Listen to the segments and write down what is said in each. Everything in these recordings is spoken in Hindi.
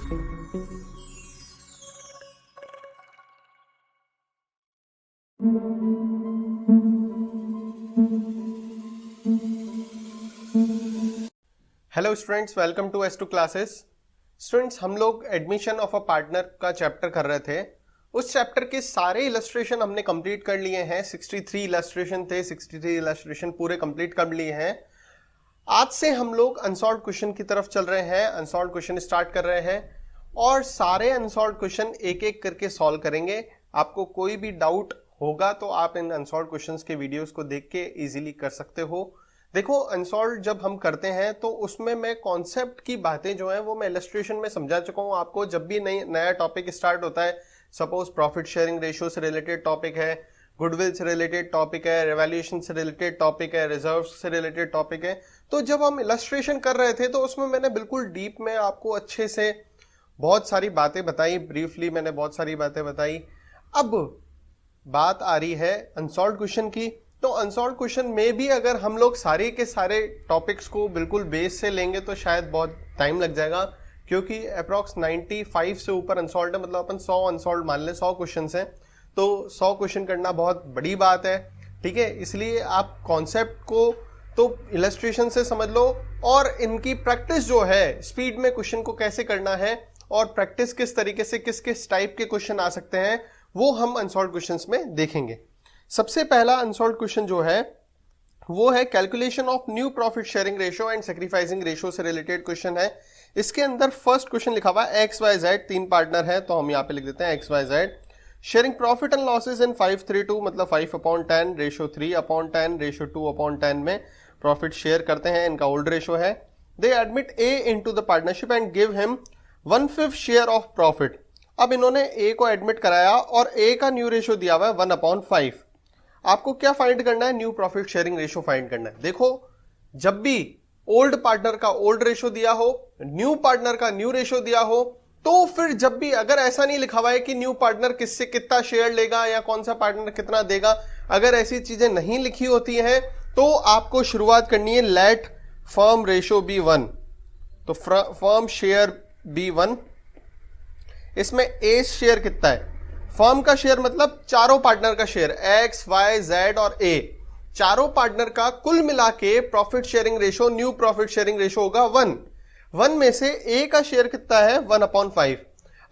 Hello students, welcome to S2 classes. Students, हम लोग एडमिशन ऑफ अ पार्टनर का चैप्टर कर रहे थे। उस चैप्टर के सारे इलस्ट्रेशन हमने कंप्लीट कर लिए हैं। 63 इलस्ट्रेशन थे, 63 इलस्ट्रेशन पूरे कंप्लीट कर लिए हैं। आज से हम लोग अनसॉल्व्ड क्वेश्चन की तरफ चल रहे हैं, अनसॉल्व्ड क्वेश्चन स्टार्ट कर रहे हैं और सारे अनसॉल्व्ड क्वेश्चन एक एक करके सॉल्व करेंगे। आपको कोई भी डाउट होगा तो आप इन अनसॉल्व्ड क्वेश्चंस के वीडियोस को देख के इजीली कर सकते हो। देखो, अनसॉल्व्ड जब हम करते हैं तो उसमें मैं कॉन्सेप्ट की बातें जो है वो मैं इलस्ट्रेशन में समझा चुका हूं आपको। जब भी नया टॉपिक स्टार्ट होता है, सपोज प्रॉफिट शेयरिंग रेशियो से रिलेटेड टॉपिक है, गुडविल से रिलेटेड टॉपिक है, रिवैल्यूएशन से रिलेटेड टॉपिक है, रिजर्व से रिलेटेड टॉपिक है, तो जब हम इलस्ट्रेशन कर रहे थे तो उसमें मैंने बिल्कुल डीप में आपको अच्छे से बहुत सारी बातें बताई। ब्रीफली मैंने बहुत सारी बातें बताई। अब बात आ रही है अनसॉल्व्ड क्वेश्चन की। तो अनसॉल्व्ड क्वेश्चन में भी अगर हम लोग सारे के सारे टॉपिक्स को बिल्कुल बेस से लेंगे तो शायद बहुत टाइम लग जाएगा, क्योंकि अप्रॉक्स 95 से ऊपर अनसॉल्व्ड है। मतलब अपन 100 अनसॉल्व्ड मान लें, 100 क्वेश्चन हैं, तो 100 क्वेश्चन करना बहुत बड़ी बात है। ठीक है, इसलिए आप कॉन्सेप्ट को तो इलस्ट्रेशन से समझ लो और इनकी प्रैक्टिस जो है, स्पीड में क्वेश्चन को कैसे करना है और प्रैक्टिस किस तरीके से किस किस टाइप के क्वेश्चन आ सकते हैं, वो हम अनसॉल्व्ड क्वेश्चंस में देखेंगे। सबसे पहला अनसॉल्व्ड क्वेश्चन जो है वो है calculation of new profit sharing ratio and sacrificing ratio से रिलेटेड क्वेश्चन है। इसके अंदर फर्स्ट क्वेश्चन लिखा हुआ है XYZ, 3 पार्टनर है तो हम यहाँ पे लिख देते हैं XYZ sharing profit and losses in 532, मतलब 5/10, रेशियो 3/10, रेशियो 2/10 में प्रॉफिट शेयर करते हैं। इनका ओल्ड रेशियो है। दे admit A into the partnership and give him 1/5 share of profit. अब इन्होंने A को एडमिट कराया और A का न्यू रेशियो दिया हुआ है 1/5। आपको क्या फाइंड करना है? New profit sharing ratio find करना है। देखो, जब भी ओल्ड पार्टनर का ओल्ड रेशियो दिया हो, न्यू पार्टनर का न्यू रेशियो दिया हो, तो फिर जब भी अगर ऐसा नहीं लिखा हुआ है कि न्यू पार्टनर किससे कितना शेयर लेगा या कौन सा पार्टनर कितना देगा, अगर ऐसी चीजें नहीं लिखी होती हैं तो आपको शुरुआत करनी है लेट फर्म रेशियो बी 1। तो फर्म शेयर बी 1, इसमें ए शेयर कितना है? फर्म का शेयर मतलब चारों पार्टनर का शेयर, X, Y, Z और A, चारों पार्टनर का कुल मिला के profit sharing ratio, new profit sharing ratio होगा 1। 1 में से A का शेयर कितना है? 1/5।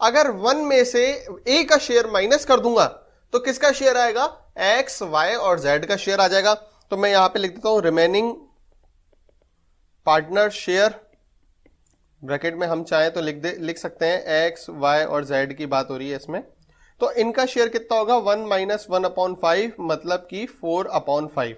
अगर 1 में से A का शेयर माइनस कर दूंगा तो किसका शेयर आएगा? X, Y और Z का शेयर आ जाएगा। तो मैं यहां पे लिख देता हूं रिमेनिंग पार्टनर शेयर, ब्रैकेट में हम चाहे तो लिख सकते हैं X, Y और Z की बात हो रही है इसमें। तो इनका शेयर कितना होगा? 1 - 1/5, मतलब कि 4/5।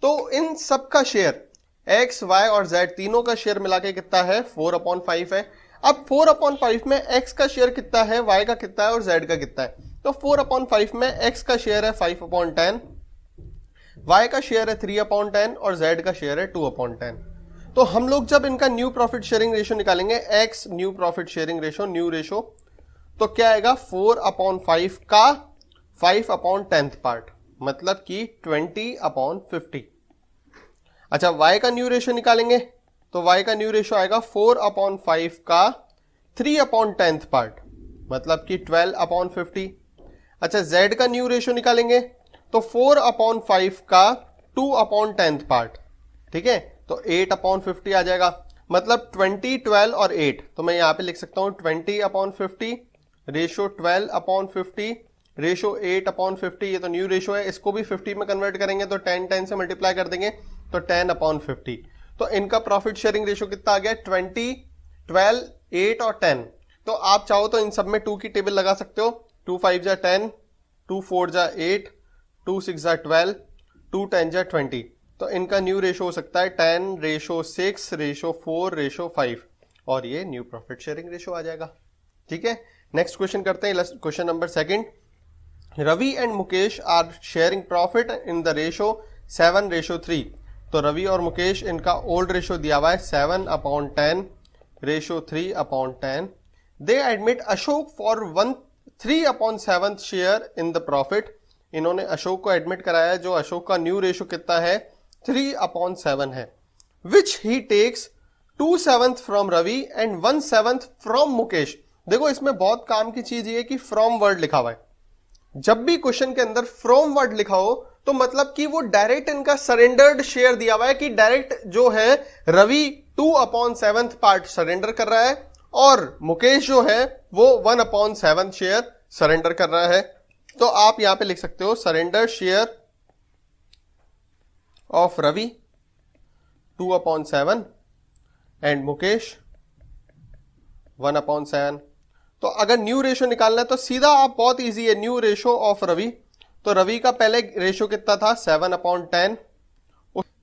तो इन सब का शेयर X, Y और Z तीनों का शेयर मिला के कितना है? 4/5 है। अब 4/5 में X का शेयर कितना है, Y का कितना है और Z का कितना है? तो 4/5 में X का शेयर है 5/10, Y का शेयर है 3/10 और Z का शेयर है 2/10। तो हम लोग जब इनका न्यू प्रॉफिट शेयरिंग रेशियो निकालेंगे, X new profit sharing ratio, new ratio, तो क्या आएगा? 4/5 का 5/10 पार्ट, मतलब कि 20/50। अच्छा, Y का न्यू रेशियो निकालेंगे तो Y का न्यू रेशियो आएगा 4/5 का 3/10 पार्ट, मतलब कि 12/50। अच्छा, Z का न्यू रेशियो निकालेंगे तो 4/5 का 2/10 पार्ट, ठीक है, तो 8/50 आ जाएगा, मतलब 20, 12 और 8। तो मैं यहां पे लिख सकता हूं 20/50 रेशियो 12/50 रेशियो 8/50। ये तो न्यू रेशियो है, इसको भी 50 में कन्वर्ट करेंगे तो 10 से मल्टीप्लाई कर देंगे तो 10/50। तो इनका प्रॉफिट शेयरिंग रेशियो कितना आ गया? 20, 12, 8 और 10। तो आप चाहो तो इन सब में 2 की टेबल लगा सकते हो। 2 5 जा 10, 2 4 जा 8, 2 6 जा 12, 2 10 जा 20। तो इनका न्यू रेशियो हो सकता है 10/6 रेशियो 4/5 और ये न्यू प्रॉफिट शेयरिंग रेशियो आ जाएगा। ठीक है, नेक्स्ट क्वेश्चन करते हैं, question number 2। Ravi and Mukesh are sharing profit in the ratio 7/3। तो रवि और मुकेश, इनका ओल्ड रेशियो दिया हुआ है 7/10 ratio 3/10। They admit Ashok for 3/7 share in the profit. इन्होंने अशोक को एडमिट कराया, जो अशोक का न्यू रेशियो कितना है? 3/7 है, which he takes 2/7 from Ravi and 1/7 from Mukesh. देखो इसमें बहुत काम की चीज ये कि फ्रॉम वर्ड लिखा हुआ है। जब भी क्वेश्चन के अंदर फ्रॉम वर्ड लिखा हो तो मतलब कि वो डायरेक्ट इनका सरेंडर्ड शेयर दिया हुआ है कि डायरेक्ट जो है रवि 2/7 पार्ट सरेंडर कर रहा है और मुकेश जो है वो 1/7 शेयर सरेंडर कर रहा है। तो आप यहां पे लिख सकते हो surrender share of Ravi 2/7 and Mukesh 1/7। तो अगर न्यू रेशो निकालना है तो सीधा आप, बहुत इजी है, न्यू रेशो ऑफ रवि। तो रवि का पहले रेशो कितना था 7/10।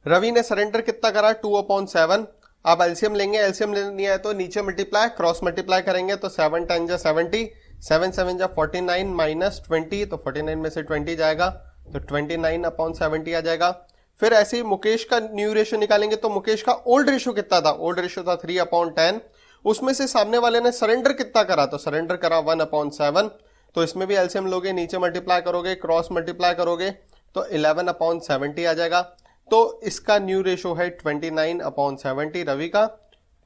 रवि ने सरेंडर कितना करा 2/7। आप एलसीएम लेंगे, एलसीएम लेनी है तो नीचे मल्टीप्लाई क्रॉस मल्टीप्लाई करेंगे तो 7 10 जा 70, 7 7 जा 49 माइनस 20, तो 49 में से 20 जाएगा तो 29/70 आ जाएगा। फिर ऐसे ही मुकेश का न्यू रेशो निकालेंगे तो मुकेश का ओल्ड रेशो कितना था, ओल्ड रेशो था 3/10। उसमें से सामने वाले ने सरेंडर कितना करा, तो सरेंडर करा 1/7। तो इसमें भी एलसीएम लोगे, नीचे मल्टीप्लाई करोगे, क्रॉस मल्टीप्लाई करोगे तो 11/70 आ जाएगा। तो इसका न्यू रेशो है 29/70 रवि का,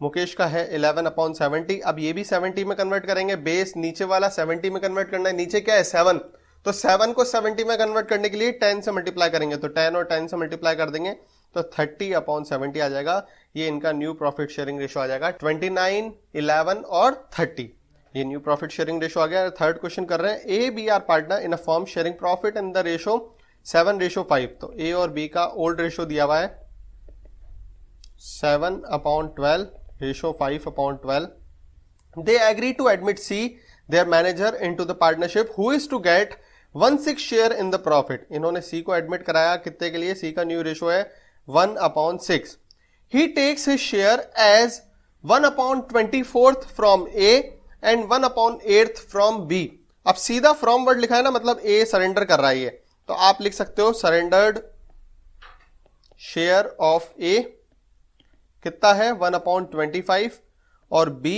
मुकेश का है 11/70। अब ये भी 70 में कन्वर्ट करेंगे, बेस नीचे वाला 70 में कन्वर्ट करना है, नीचे क्या है 7, तो 7 को 70 में कन्वर्ट करने के लिए 10 से मल्टीप्लाई करेंगे, तो 10 और 10 से मल्टीप्लाई कर देंगे तो 30/70 आ जाएगा। ये इनका न्यू प्रॉफिट शेयरिंग रेशो आ जाएगा 29, 11 और 30। ये न्यू प्रॉफिट शेयरिंग रेशो आ गया। थर्ड क्वेश्चन कर रहे हैं, A B are partner in a firm sharing profit in the ratio 7/5। तो ए और बी का ओल्ड रेशो दिया हुआ है 7/12, ratio 5/12। They agree to admit C their manager into the partnership who is to get 1/6 share in the profit. इन्होंने सी को एडमिट कराया कितने के लिए, सी का न्यू रेशो है 1/6। He takes his share as 1/24 from A and 1/8 from B। अब सीधा फ्रॉम वर्ड लिखा है ना, मतलब A सरेंडर कर रहा है ये, तो आप लिख सकते हो सरेंडर्ड शेयर ऑफ A कितना है 1/25 और B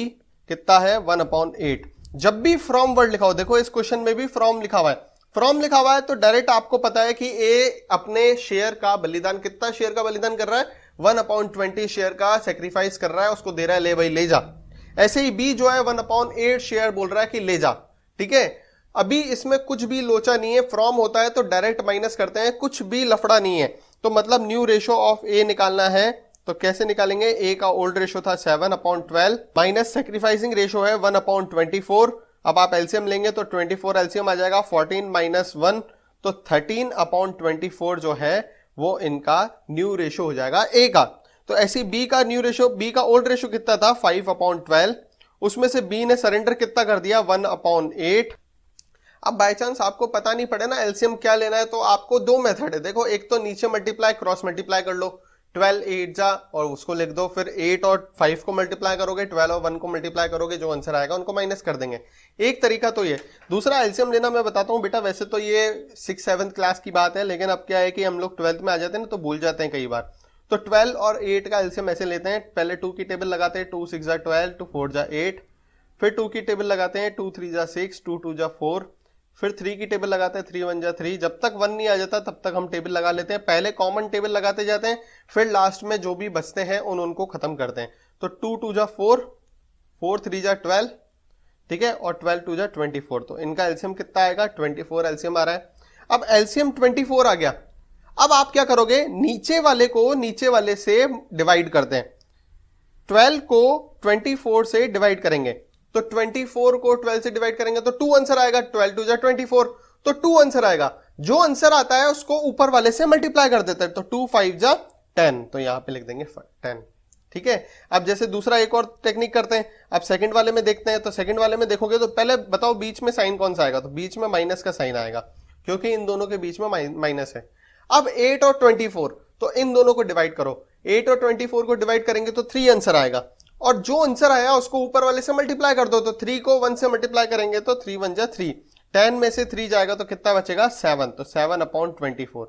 कितना है 1/8। जब भी फ्रॉम वर्ड लिखा हो, देखो इस क्वेश्चन में भी फ्रॉम लिखा हुआ है, फ्रॉम लिखा हुआ है तो डायरेक्ट आपको पता है कि A अपने शेयर का बलिदान, कितना शेयर का बलिदान कर रहा है 1/20 शेयर का सेक्रीफाइस कर रहा है, उसको दे रहा है ले भाई ले जा। ऐसे ही बी जो है 1/8 शेयर बोल रहा है कि ले जा, ठीक है। अभी इसमें कुछ भी लोचा नहीं है, फ्रॉम होता है तो डायरेक्ट माइनस करते हैं, कुछ भी लफड़ा नहीं है। तो मतलब न्यू रेशो ऑफ ए निकालना है तो कैसे निकालेंगे, ए का ओल्ड रेशो था 7/12 माइनस सेक्रीफाइसिंग रेशो है 1/24। अब आप एलसीएम लेंगे तो 24 एलसीएम आ जाएगा, 14 माइनस 1 तो 13/24 जो है वो इनका न्यू रेशो हो जाएगा ए का। तो ऐसी बी का न्यू रेशो, बी का ओल्ड रेशो कितना था 5/12, उसमें से बी ने सरेंडर कितना कर दिया 1/8। अब बाय चांस आपको पता नहीं पड़े ना एलसीएम क्या लेना है, तो आपको दो मेथड है। देखो एक तो नीचे मल्टीप्लाई क्रॉस मल्टीप्लाई कर लो, 12 8 जा और उसको लिख दो, फिर 8 और 5 को मल्टीप्लाई करोगे, 12 और 1 को मल्टीप्लाई करोगे, जो आंसर आएगा उनको माइनस कर देंगे। एक तरीका तो ये। दूसरा एलसीएम लेना मैं बताता हूँ बेटा, वैसे तो ये 6-7 क्लास की बात है, लेकिन अब क्या है कि हम लोग 12th में आ जाते हैं ना तो भूल जाते हैं कई बार। तो 12 और 8 का एलसीएम ऐसे लेते हैं, पहले 2 की टेबल लगाते हैं, 2 6 जा 12, 2 4 जा 8, फिर 2 की टेबल लगाते हैं, 2 3 जा 6, 2 2 जा 4, फिर 3 की टेबल लगाते हैं, 3 1 जा 3। जब तक 1 नहीं आ जाता तब तक हम टेबल लगा लेते हैं, पहले कॉमन टेबल लगाते जाते हैं, फिर लास्ट में जो भी बचते हैं उनको खत्म करते हैं। तो 2 2 जा 4, 4 3 जा 12, ठीक है, और 12 2 जा 24। तो इनका एलसीएम कितना आएगा 24 एलसीएम आ रहा है। अब एलसीएम 24 आ गया, अब आप क्या करोगे, नीचे वाले को नीचे वाले से डिवाइड करते हैं, 12 को 24 से डिवाइड करेंगे तो 24 को 12 से डिवाइड करेंगे तो 2 आंसर आएगा, 12 2 जा 24, तो 2 आंसर आएगा। जो आंसर आता है उसको ऊपर वाले से मल्टीप्लाई कर देते हैं, तो 2 5 जा 10, तो यहां पे लिख देंगे 10, ठीक है। अब जैसे दूसरा एक और टेक्निक करते हैं, अब सेकंड वाले में देखते हैं। तो सेकंड वाले में देखोगे तो पहले बताओ बीच में साइन कौन सा आएगा, तो बीच में माइनस का साइन आएगा क्योंकि इन दोनों के बीच में माइनस है। अब 8 और 24, तो इन दोनों को डिवाइड करो, 8 और 24 को डिवाइड करेंगे तो 3 आंसर आएगा, और जो आंसर आया उसको ऊपर वाले से मल्टीप्लाई कर दो, तो 3 को 1 से मल्टीप्लाई करेंगे तो 3 1 जा 3, 10 में से 3 जाएगा तो कितना बचेगा 7, तो 7/24।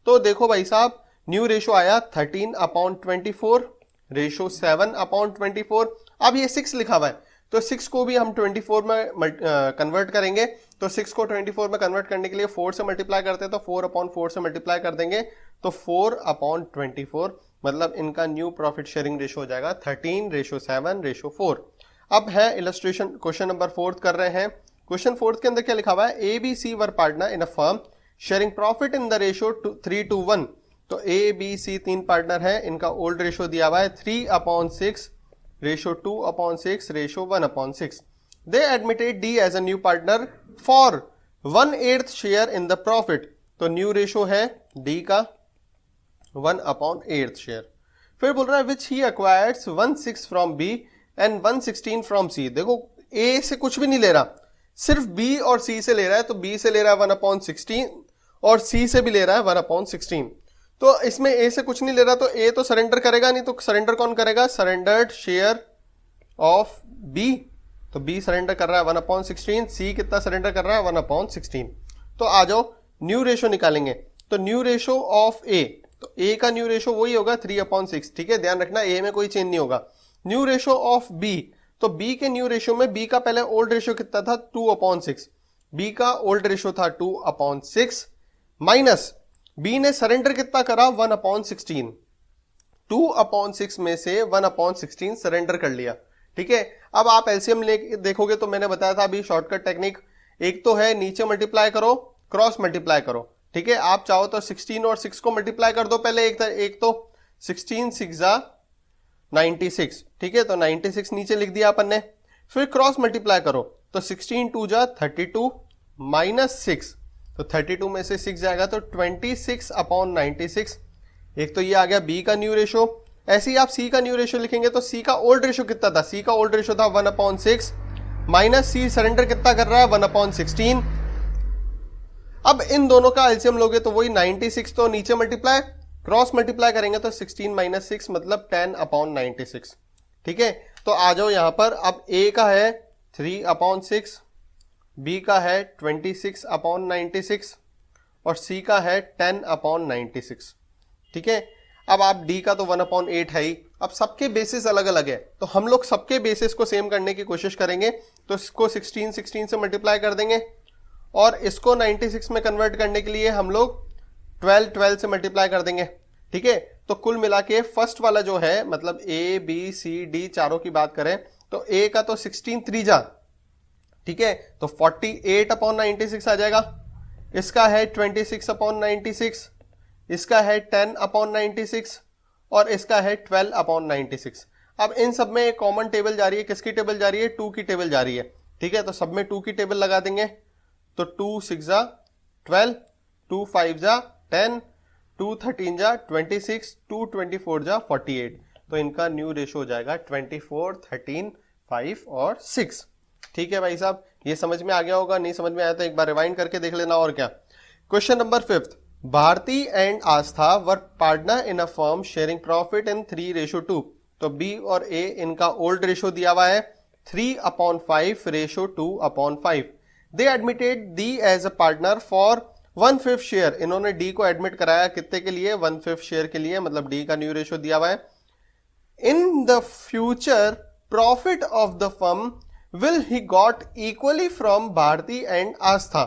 तो देखो भाई साहब न्यू रेशो आया 13/24, रेशो 7/24। अब ये 6 लिखा हुआ है तो 6 को भी हम 24 में कन्वर्ट करेंगे, तो 6 को 24 में कन्वर्ट करने के लिए 4 से मल्टीप्लाई करते हैं, तो 4/4 से मल्टीप्लाई कर देंगे तो 4/24। मतलब इनका न्यू प्रॉफिट शेयरिंग रेशो हो जाएगा 13:7:4। अब है इलस्ट्रेशन, क्वेश्चन नंबर 4 कर रहे हैं। क्वेश्चन 4 के अंदर क्या लिखा हुआ है, A B C were partner in a firm sharing profit in the ratio 3:1। तो ए बी सी 3 पार्टनर है, इनका ओल्ड रेशो दिया हुआ है 3/6 ratio 2/6 ratio 1/6। They admitted D as a new partner for 1/8 share in the profit. तो न्यू रेशो है डी का 1/8 शेयर। फिर बोल रहा है which he acquires 1/6 from B and 1/16 from C. देखो ए से कुछ भी नहीं ले रहा, सिर्फ बी और सी से ले रहा है। तो बी से ले रहा है 1/16 और सी से भी ले रहा है 1/16। तो इसमें ए से कुछ नहीं ले रहा, तो ए तो सरेंडर करेगा नहीं। तो सरेंडर कौन करेगा, सरेंडर्ड शेयर ऑफ बी। तो बी सरेंडर कर रहा है 1/16, सी कितना सरेंडर कर रहा है 1/16। तो आ जाओ न्यू रेशो निकालेंगे। तो न्यू रेशो ऑफ ए, तो ए का न्यू रेशो वही होगा 3/6। ठीक है, ध्यान रखना ए में कोई चेंज नहीं होगा। न्यू रेशो ऑफ बी, तो बी के न्यू रेशो में बी का पहले ओल्ड रेशो कितना था 2/6। बी का ओल्ड रेशो था 2/6 माइनस बी ने सरेंडर कितना करा 1/16। 2/6 में से 1/16 सरेंडर कर लिया। ठीक है, अब आप एलसीएम लेके देखोगे तो मैंने बताया था अभी शॉर्टकट टेक्निक, एक तो है नीचे मल्टीप्लाई करो, क्रॉस मल्टीप्लाई करो। ठीक है, आप चाहो तो 16 और 6 को मल्टीप्लाई कर दो पहले, एक तो 16 6 96। ठीक है, तो 96 नीचे लिख दिया अपन ने। फिर क्रॉस मल्टीप्लाई करो, तो 16 2 32 माइनस 6, तो 32 में से 6 जाएगा तो 26/96। एक तो ये आ गया बी का न्यू रेशो। ऐसे ही आप सी का न्यू रेशो लिखेंगे तो सी का ओल्ड रेशो कितना था, सी का ओल्ड रेशो था 1/6 माइनस सी सरेंडर कितना कर रहा है 1/16। अब इन दोनों का एलसीएम लोगे तो वही 96, तो नीचे मल्टीप्लाई, क्रॉस मल्टीप्लाई करेंगे तो 16 माइनस 6 मतलब 10/96। ठीक है, तो आ जाओ यहां पर। अब ए का है 3/6, बी का है 26/96 और सी का है 10/96। ठीक है, अब आप डी का तो 1/8 है ही। अब सबके बेसिस अलग अलग है, तो हम लोग सबके बेसिस को सेम करने की कोशिश करेंगे। तो इसको 16 से मल्टीप्लाई कर देंगे और इसको 96 में कन्वर्ट करने के लिए हम लोग 12 से मल्टीप्लाई कर देंगे। ठीक है, तो कुल मिला के फर्स्ट वाला जो है, मतलब ए बी सी डी चारों की बात करें तो ए का तो 16 3 ठीक है, तो 48/96 आ जाएगा। इसका है 26/96, इसका है 10/96 और इसका है 12/96। अब इन सब में एक कॉमन टेबल जा रही है, किसकी टेबल जा रही है, 2 की टेबल जा रही है। ठीक है, तो सब में 2 की टेबल लगा देंगे। तो 2 6 12, 2 5 10, 2 13 26, 2 24 48। तो इनका न्यू रेशो हो जाएगा 24 13 5 और 6। ठीक है भाई साहब, ये समझ में आ गया होगा, नहीं समझ में आया तो एक बार रिवाइंड करके देख लेना। और क्या, question number 5, Bharti and Astha were partner in a firm sharing profit in 3:2। तो बी और ए इनका ओल्ड रेशो दिया हुआ है 3/5 ratio 2/5। They admitted D as a partner for 1/5 share. इन्होंने डी को एडमिट कराया कितने के लिए, 1/5 शेयर के लिए, मतलब डी का न्यू रेशो दिया हुआ है। In the future profit of the firm will he got equally from Bharti and Aastha.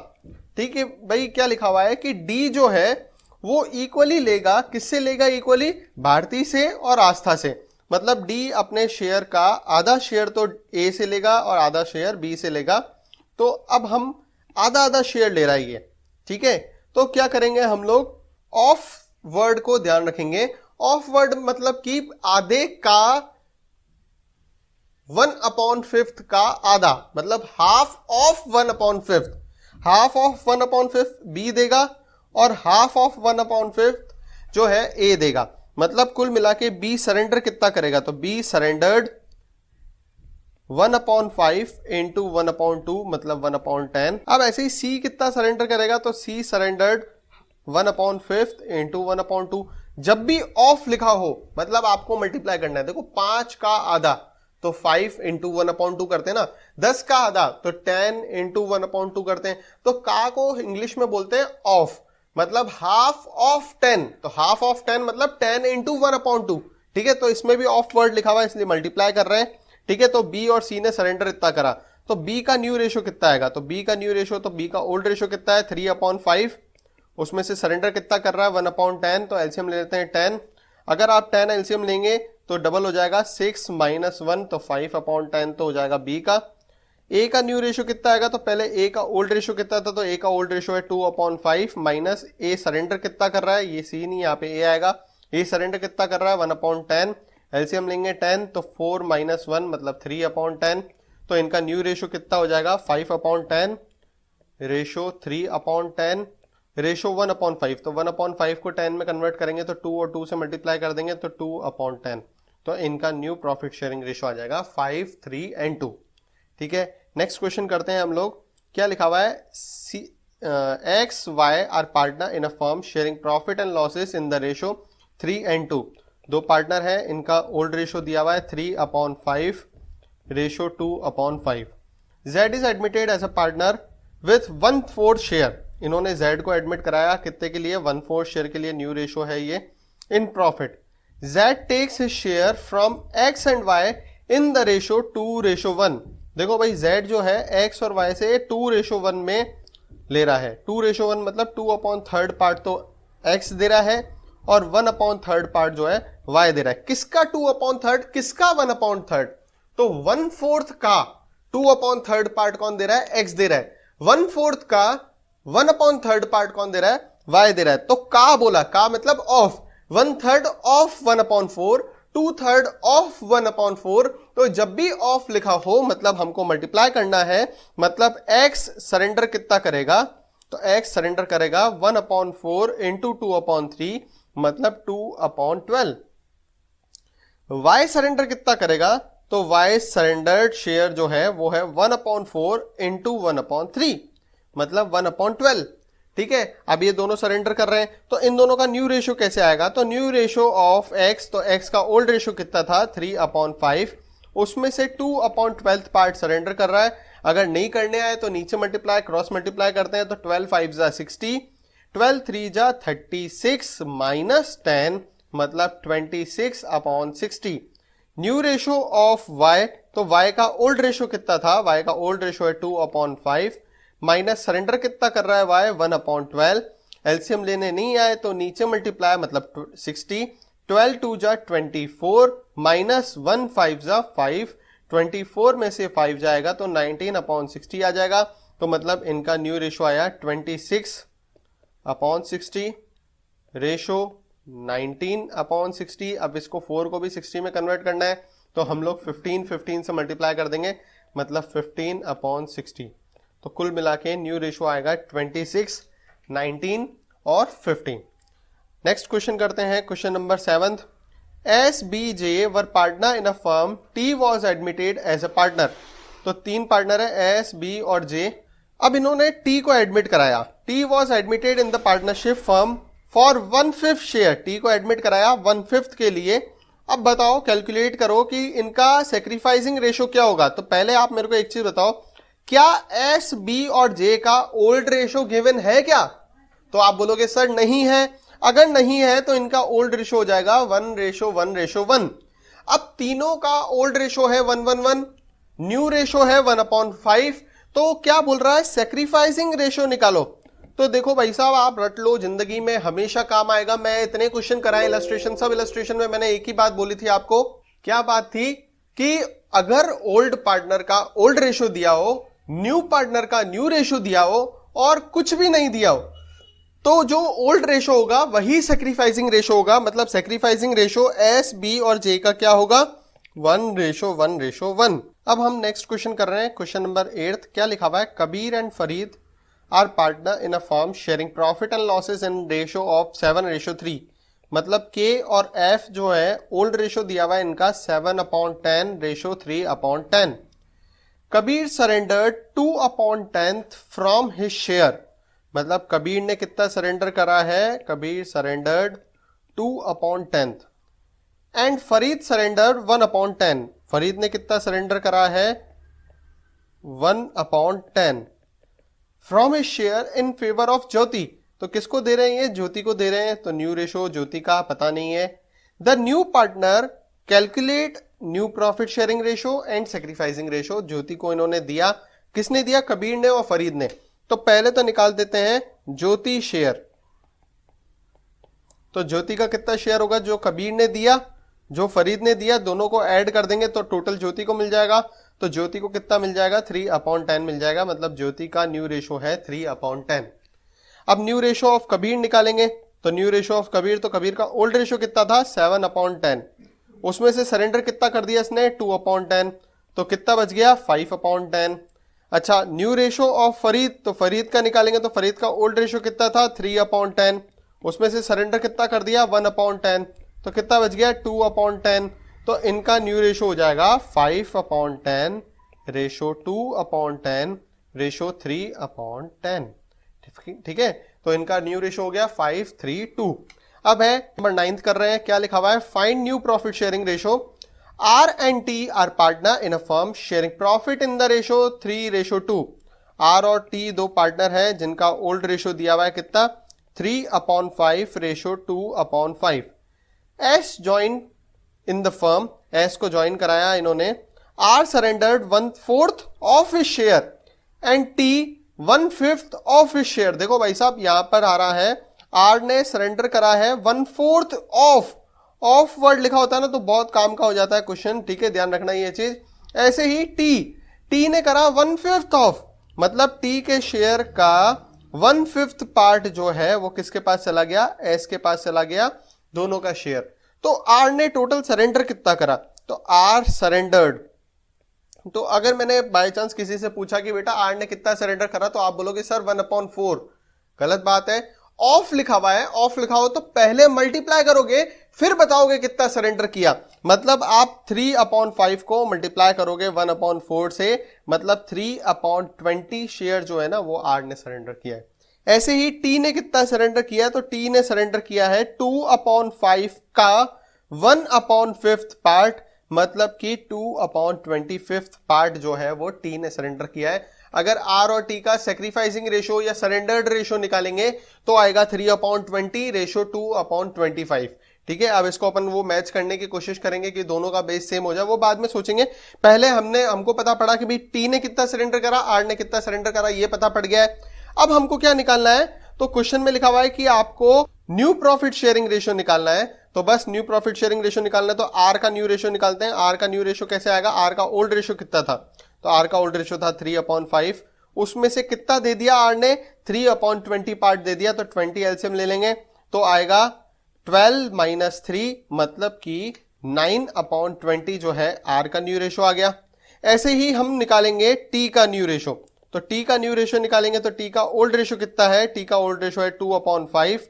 ठीक है भाई, क्या लिखा हुआ है कि डी जो है वो इक्वली लेगा, किससे लेगा इक्वली, भारती से और आस्था से। मतलब डी अपने शेयर का आधा शेयर तो ए से लेगा और आधा शेयर बी से लेगा। तो अब हम आधा आधा शेयर ले रहा है ये। ठीक है, तो क्या करेंगे हम लोग, ऑफ वर्ड को ध्यान रखेंगे। ऑफ वर्ड मतलब कि आधे का 1/5 का आधा, मतलब half of 1/5। Half of 1/5 B देगा और हाफ ऑफ 1/5 जो है ए देगा। मतलब कुल मिला के बी सरेंडर कितना करेगा, तो बी सरेंडर्ड 1/5 इंटू 1/2 मतलब 1/10। अब ऐसे ही सी कितना सरेंडर करेगा, तो सी सरेंडर्ड 1/5 इंटू 1/2। जब भी ऑफ लिखा हो मतलब आपको मल्टीप्लाई करना है। देखो 5 का आधा तो 5 इंटू 1/2 करते हैं ना, 10 का आधा तो 10 इंटू 1/2 करते हैं। तो का को इंग्लिश में बोलते हैं ऑफ, मतलब हाफ ऑफ 10। तो हाफ ऑफ 10 मतलब 10 इंटू 1/2। ठीक है, तो इसमें भी ऑफ वर्ड लिखा हुआ है इसलिए मल्टीप्लाई कर रहे हैं। ठीक है, तो बी और सी ने सरेंडर इतना करा, तो बी का न्यू रेशो कितना आएगा, तो बी का न्यू रेशो, तो बी का ओल्ड रेशो कितना है 3/5, उसमें से सरेंडर कितना कर रहा है 1/10, तो एलसीएम ले लेते हैं 10। अगर आप 10 एलसीएम लेंगे तो डबल हो जाएगा 6 माइनस 1, तो 5/10 तो हो जाएगा बी का। ए का न्यू रेशो कितना आएगा, तो पहले ए का ओल्ड रेशो कितना था, तो ए का ओल्ड रेशो है 2/5 माइनस ए सरेंडर कितना कर रहा है, ये सी नहीं, यहाँ पे ए आएगा। ए सरेंडर कितना कर रहा है 1/10, एलसीएम लेंगे 10 तो 4 माइनस 1 मतलब 3/10, तो इनका न्यू रेशो कितना हो जाएगा 5/10 रेशो 3/10 रेशो 1/5, तो 1/5 को 10 में कन्वर्ट करेंगे तो 2 और 2 से मल्टीप्लाई कर देंगे तो 2/10, तो इनका न्यू प्रॉफिट शेयरिंग रेशो आ जाएगा 5, 3 एंड 2। ठीक है, नेक्स्ट क्वेश्चन करते हैं हम लोग। क्या लिखा हुआ है, X Y are partner in a firm sharing profit and losses in the ratio 3 and 2। दो पार्टनर है, इनका ओल्ड रेशो दिया हुआ है 3/5 ratio 2/5। Z is admitted as a partner with 1/4 share. इन्होंने जेड को एडमिट कराया कितने के लिए, 1/4 शेयर के लिए। न्यू रेशो है ये in profit. Z takes his share from X and Y in the ratio 2:1। देखो भाई, जेड जो है एक्स और वाई से 2:1 में ले रहा है। 2:1 मतलब 2/3 पार्ट तो एक्स दे रहा है और 1/3 पार्ट जो है वाई दे रहा है। किसका 2/3, किसका 1/3? तो 1/4 का 2/3 पार्ट कौन दे रहा है, एक्स दे रहा है। 1/4 का 1/3 पार्ट कौन दे रहा है, वाई दे रहा है। तो का बोला, का मतलब ऑफ, 1/3 ऑफ 1/4, 2/3 ऑफ 1/4। तो जब भी ऑफ लिखा हो मतलब हमको मल्टीप्लाई करना है, मतलब एक्स सरेंडर कितना करेगा, तो एक्स सरेंडर करेगा 1/4 इंटू 2/3 मतलब 2/12। वाई सरेंडर कितना करेगा, तो वाई सरेंडर्ड शेयर जो है वो है 1/4 इंटू 1/3 मतलब 1/12। ठीक है, अब ये दोनों सरेंडर कर रहे हैं, तो इन दोनों का न्यू रेशो कैसे आएगा, तो न्यू रेशो ऑफ एक्स, तो एक्स का ओल्ड रेशो कितना था 3/5, उसमें से 2/12 पार्ट सरेंडर कर रहा है। अगर नहीं करने आए तो नीचे मल्टीप्लाई क्रॉस मल्टीप्लाई करते हैं, तो 12 5 जा 60, 12 3 जा 36 माइनस 10 मतलब 26/60। न्यू रेशो ऑफ वाई, तो वाई का ओल्ड रेशो कितना था, वाई का ओल्ड रेशो है 2/5 माइनस सरेंडर कितना कर रहा है वाई 1/12। एलसीएम लेने नहीं आए तो नीचे मल्टीप्लाई मतलब 60, 12 2 जा 24 माइनस 1 5 जा 5, 24 में से 5 जाएगा तो 19/60 आ जाएगा। तो मतलब इनका न्यू रेशो आया 26/60 रेशो 19/60। अब इसको 4 को भी 60 में कन्वर्ट करना है, तो हम लोग 15 से मल्टीप्लाई कर देंगे मतलब 15/60। तो कुल मिला के न्यू रेशो आएगा 26, 19 और 15। नेक्स्ट क्वेश्चन करते हैं, question number 7। S B J were partner in a firm, T was admitted as a partner. तो 3 पार्टनर है एस बी और जे। अब इन्होंने टी को एडमिट कराया, T was admitted in the partnership firm for 1/5 share. T को एडमिट कराया 1/5 के लिए। अब बताओ, कैलकुलेट करो कि इनका सेक्रीफाइसिंग रेशो क्या होगा। तो पहले आप मेरे को एक चीज बताओ, क्या एस बी और जे का ओल्ड रेशो गिवन है क्या? तो आप बोलोगे सर नहीं है। अगर नहीं है तो इनका ओल्ड रेशो हो जाएगा 1:1:1। अब तीनों का ओल्ड रेशो है 1:1, न्यू रेशो है 1/5। तो क्या बोल रहा है, सेक्रीफाइसिंग रेशो निकालो। तो देखो भाई साहब, आप रट लो, जिंदगी में हमेशा काम आएगा। मैं इतने क्वेश्चन कराए इलस्ट्रेशन, सब इलस्ट्रेशन में मैंने एक ही बात बोली थी आपको। क्या बात थी कि अगर ओल्ड पार्टनर का ओल्ड रेशो दिया हो, न्यू पार्टनर का न्यू रेशो दिया हो और कुछ भी नहीं दिया हो, तो जो ओल्ड रेशो होगा वही सेक्रीफाइसिंग रेशो होगा। मतलब सेक्रीफाइसिंग रेशो एस बी और जे का क्या होगा, 1:1:1। अब हम नेक्स्ट क्वेश्चन कर रहे हैं, क्वेश्चन नंबर 8। क्या लिखा हुआ है, Kabir and Farid are partner in a firm sharing profit and losses in ratio of 7:3। मतलब के और एफ जो है ओल्ड रेशो दिया हुआ है इनका 7/10 ratio 3/10। Kabir surrendered 2/10 from his share. मतलब कबीर ने कितना सरेंडर करा है, Kabir surrendered 2/10 and Farid surrender 1/10। Farid ने कितना सरेंडर करा है, 1/10 from his share in favour of Jyoti. तो किसको दे रहे हैं, ये ज्योति को दे रहे हैं। तो न्यू रेशो ज्योति का पता नहीं है। The new partner calculate new profit sharing ratio and sacrificing ratio. Jyoti को इन्होंने दिया, किसने दिया, कबीर ने और फरीद ने। तो पहले तो निकाल देते हैं ज्योति शेयर। तो ज्योति का कितना शेयर होगा, जो कबीर ने दिया जो फरीद ने दिया, दोनों को ऐड कर देंगे तो टोटल ज्योति को मिल जाएगा। तो ज्योति को कितना मिल जाएगा, 3/10 मिल जाएगा, मतलब ज्योति का न्यू रेशो है 3/10। अब न्यू रेशो ऑफ कबीर निकालेंगे, तो न्यू रेशो ऑफ कबीर, तो कबीर का ओल्ड रेशो कितना था, 7/10, उसमें से सरेंडर कितना कर दिया इसने, 2/10, तो कितना बच गया, 5/10। अच्छा, न्यू रेशो ऑफ फरीद, तो फरीद का निकालेंगे, तो फरीद का ओल्ड रेशो कितना था, 3/10, उसमें से सरेंडर कितना कर दिया, 1/10, तो कितना बच गया, 2/10। तो इनका न्यू रेशो हो जाएगा 5/10 रेशो 2/10 रेशो 3/10। ठीक है, तो इनका न्यू रेशो हो गया 5:3:2। अब है नंबर 9 कर रहे हैं, क्या लिखा हुआ है, find new profit sharing ratio. R and T are partner in a firm sharing profit in the ratio 3:2। R और T दो पार्टनर हैं जिनका ओल्ड रेशो दिया हुआ है कितना, 3/5 ratio 2/5। S joined in the firm, S को ज्वाइन कराया इन्होंने। R surrendered 1/4 of his share and T 1/5 of his share। देखो भाई साहब, यहां पर आ रहा है R ने सरेंडर करा है 1/4 ऑफ वर्ड लिखा होता है ना तो बहुत काम का हो जाता है क्वेश्चन, ठीक है, ध्यान रखना ये चीज। ऐसे ही टी ने करा 1/5 ऑफ, मतलब टी के शेयर का 1/5 पार्ट जो है वो किसके पास चला गया, एस के पास चला गया, दोनों का शेयर। तो आर ने टोटल सरेंडर कितना करा, तो आर सरेंडर्ड। तो अगर मैंने बाय चांस किसी से पूछा कि बेटा आर ने कितना सरेंडर करा, तो आप बोलोगे सर 1/4, गलत बात है। ऑफ लिखा हुआ है, ऑफ लिखा हो तो पहले मल्टीप्लाई करोगे फिर बताओगे कितना सरेंडर किया, मतलब आप 3/5 को मल्टीप्लाई करोगे 1/4 से, मतलब 3/20 शेयर जो है ना वो आर ने सरेंडर किया है। ऐसे ही टी ने कितना सरेंडर किया है, तो टी ने सरेंडर किया है 2/5 का 1/5 पार्ट, मतलब कि 2/25 पार्ट जो है वो टी ने सरेंडर किया है। अगर आर और टी का सेक्रीफाइसिंग रेशो या सरेंडर्ड रेशो निकालेंगे तो आएगा 3/20 रेशो 2/25। ठीक है, अब इसको अपन वो मैच करने की कोशिश करेंगे कि दोनों का बेस सेम हो जाए, वो बाद में सोचेंगे। पहले हमको पता पड़ा कि भाई टी ने कितना सरेंडर करा, आर ने कितना सरेंडर करा, ये पता पड़ गया है। अब हमको क्या निकालना है, तो क्वेश्चन में लिखा हुआ है कि आपको न्यू प्रॉफिट शेयरिंग रेशो निकालना है, तो बस न्यू प्रॉफिट शेयरिंग रेशो निकालना है। तो आर का न्यू रेशो निकालते हैं। आर का न्यू रेशो कैसे आएगा, आर का ओल्ड रेशो कितना था, तो आर का ओल्ड रेशो था 3/5, उसमें से कितना दे दिया आर ने, 3/20 पार्ट दे दिया, तो 20 एलसीएम ले लेंगे, तो आएगा 12 - 3, मतलब कि 9/20 जो है आर का न्यू रेशो आ गया। ऐसे ही हम निकालेंगे टी का न्यू रेशो, तो टी का न्यू रेशो निकालेंगे, तो टी का ओल्ड रेशो कितना है, टी का ओल्ड रेशो है 2/5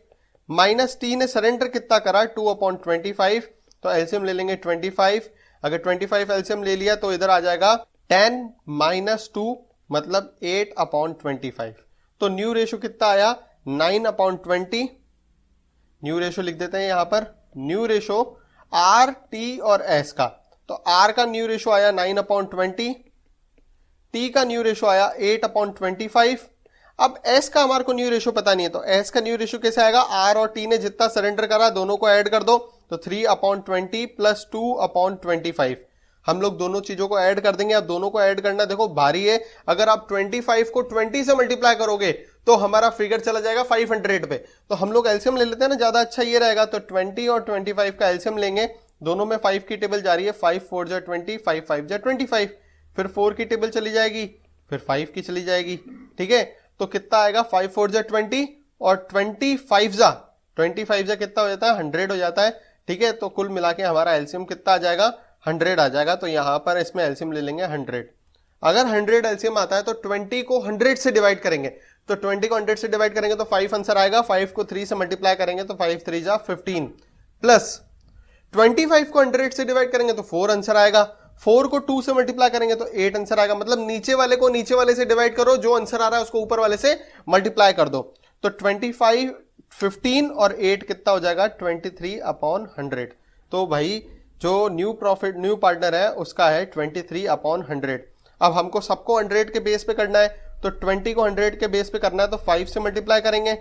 माइनस टी ने सरेंडर कितना करा 2/25, तो एलसीएम ले लेंगे 25। अगर 25 एलसीएम ले लिया तो इधर आ जाएगा 10 - 2, मतलब 8/25। तो न्यू रेशो कितना आया, 9/20। न्यू रेशो लिख देते हैं यहां पर, न्यू रेशो आर टी और एस का, तो आर का न्यू रेशो आया 9/20, टी का न्यू रेशो आया 8/25। अब एस का हमारे को न्यू रेशो पता नहीं है, तो एस का न्यू रेशो कैसे आएगा, आर और टी ने जितना सरेंडर करा दोनों को ऐड कर दो, तो 3/20 प्लस 2/25। हम लोग दोनों चीजों को ऐड कर देंगे। अब दोनों को ऐड करना देखो भारी है, अगर आप 25 को 20 से मल्टीप्लाई करोगे तो हमारा फिगर चला जाएगा 500 पे, तो हम लोग एलसीएम ले लेते हैं ना, ज्यादा अच्छा ये रहेगा। तो 20 और 25 का एलसीएम लेंगे, दोनों में 5 की टेबल जा रही है, 5 4 जा 20, 5 5 जा 25, फिर 4 की टेबल चली जाएगी, फिर 5 की चली जाएगी। ठीक है, तो कितना आएगा, 5 4 जा 20 और 25 जा कितना हो जाता है, 100 हो जाता है। ठीक है, तो कुल मिला के हमारा एलसीएम कितना आ जाएगा, 100 आ जाएगा। तो यहां पर इसमें एलसीएम ले लेंगे 100। अगर 100 एलसीएम आता है तो 20 को 100 से डिवाइड करेंगे, तो 20 को 100 से डिवाइड करेंगे तो 5 आंसर आएगा। 5 को 3 से मल्टीप्लाई करेंगे तो 5 3 जा 15, प्लस 25 को 100 से डिवाइड करेंगे तो 4 आंसर आएगा। 4 को 2 से मल्टीप्लाई करेंगे तो 8 आंसर आएगा। मतलब नीचे वाले को नीचे वाले से डिवाइड करो, जो आंसर आ रहा है उसको ऊपर वाले से मल्टीप्लाई कर दो। तो 25 15 और 8 कितना हो जाएगा, 23/100। तो भाई जो न्यू पार्टनर है उसका है 23/100। अब हमको सबको 100 के बेस पे करना है, तो 20 को 100 के बेस पे करना है तो 5 से मल्टीप्लाई करेंगे,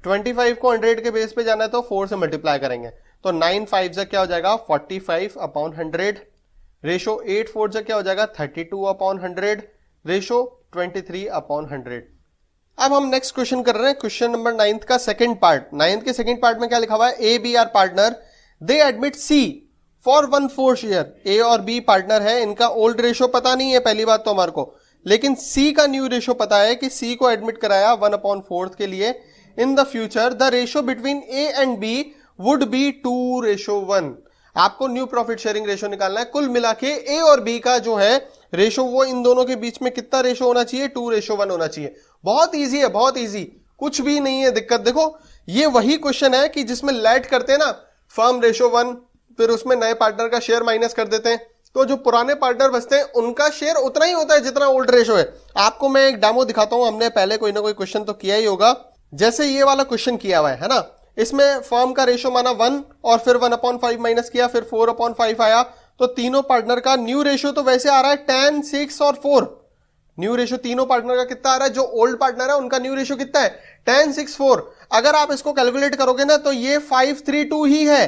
25 को 100 के बेस पे जाना है तो 4 से मल्टीप्लाई करेंगे, तो 9 5 जा क्या हो जाएगा, 45/100। रेशो 8 4 जा क्या हो जाएगा, 32/100। रेशो 23/100। अब हम नेक्स्ट क्वेश्चन कर रहे हैं, क्वेश्चन नंबर 9 का सेकंड पार्ट। 9 के सेकंड पार्ट में क्या लिखा हुआ है, A B are partner, they admit C for 1/4 share. A और बी पार्टनर है, इनका ओल्ड रेशो पता नहीं है पहली बात तो हमारे को, लेकिन सी का न्यू रेशो पता है कि सी को एडमिट कराया 1/4 के लिए। In the future the ratio between A and B would be 2:1। आपको न्यू प्रॉफिट शेयरिंग रेशो निकालना है। कुल मिला के ए और बी का जो है रेशो, वो इन दोनों के बीच में कितना रेशो होना चाहिए, 2:1 होना चाहिए। बहुत इजी है, बहुत इजी, कुछ भी नहीं है दिक्कत। देखो ये वही क्वेश्चन है कि जिसमें लेट करते हैं ना, फर्म रेशो 1, फिर उसमें नए पार्टनर का शेयर माइनस कर देते हैं, तो जो पुराने पार्टनर बचते हैं उनका शेयर उतना ही होता है जितना ओल्ड रेशो है। आपको मैं एक डेमो दिखाता हूं, हमने पहले कोई ना कोई क्वेश्चन तो किया ही होगा, जैसे ये वाला क्वेश्चन किया हुआ है ना। इसमें फर्म का रेशो माना 1 और फिर 1/5 माइनस किया, फिर 4/5 आया, तो तीनों पार्टनर का न्यू रेशो तो वैसे आ रहा है 10, 6 और 4। न्यू रेशो तीनों पार्टनर का कितना आ रहा है, जो ओल्ड पार्टनर है उनका न्यू रेशो कितना है, 10, 6, 4। अगर आप इसको कैलकुलेट करोगे ना तो ये 5:3:2 ही है।